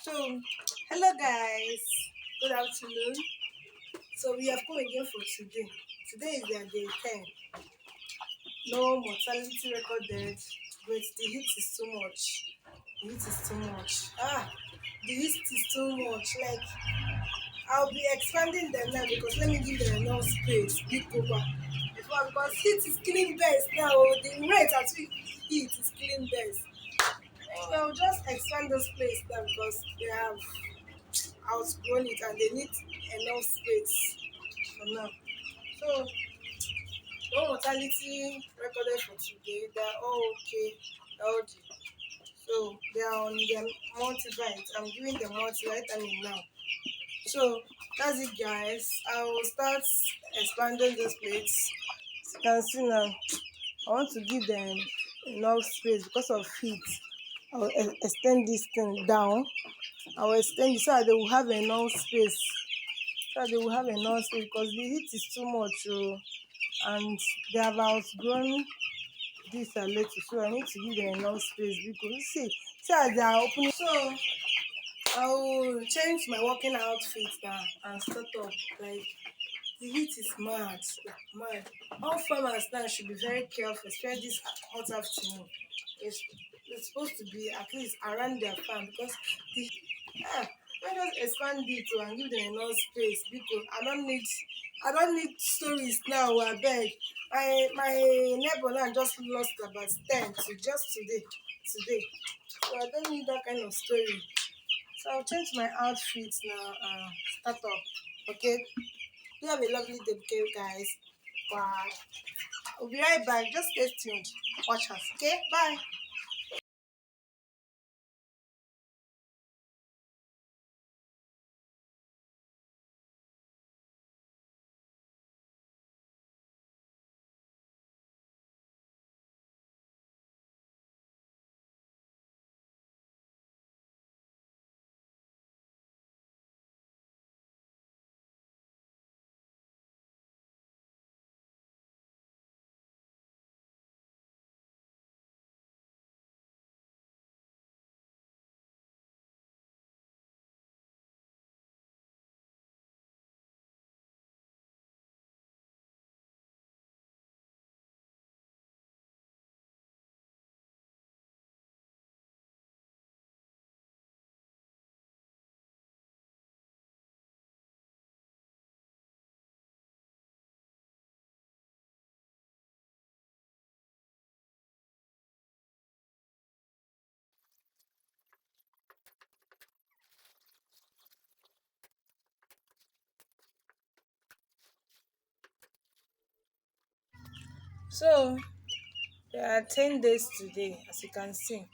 So, hello guys, good afternoon. So we have come again for today. Today is their day 10. No mortality recorded, but the heat is too much. The heat is too much. The heat is too much. Like I'll be expanding them now because let me give them enough space. Big over. Because heat is killing birds now. The rate at which heat is killing birds. Anyway, I'll just expand this place now because they have outgrown it and they need enough space for now. So no mortality recorded for today. They're all okay, healthy. So they are on their multivite. I'm giving them multivitamin now. So that's it guys. I will start expanding this plates. As you can see now, I want to give them enough space because of heat. I'll extend this thing down. I will extend it so that they will have enough space. Because the heat is too much, and they have outgrown this a little, so I need to give them enough space because see as they are opening. So I will change my working outfit now and start up. Like the heat is mad, mad. All farmers now should be very careful, especially this hot afternoon. It's supposed to be at least around their farm because the ah, let us expand it and give them enough space because I don't need stories now. I beg. My neighbor now just lost about 10 to just today. So I don't need that kind of story. So I'll change my outfit now and start up. Okay. You have a lovely day, okay, guys. Bye. We'll be right back. Just stay tuned. Watch us. Okay. Bye. So there are 10 days today, as you can see,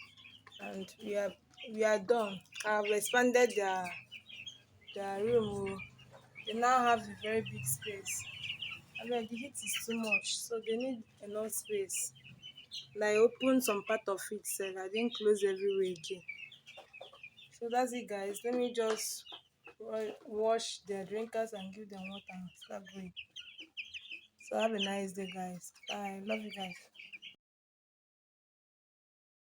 and we are done. I've expanded their room. They now have a very big space. I mean, the heat is too much, so they need enough space. Like open some part of it, so I didn't close everywhere again. So that's it, guys. Let me just wash their drinkers and give them water and start going. So have a nice day, guys. Bye. Love you guys.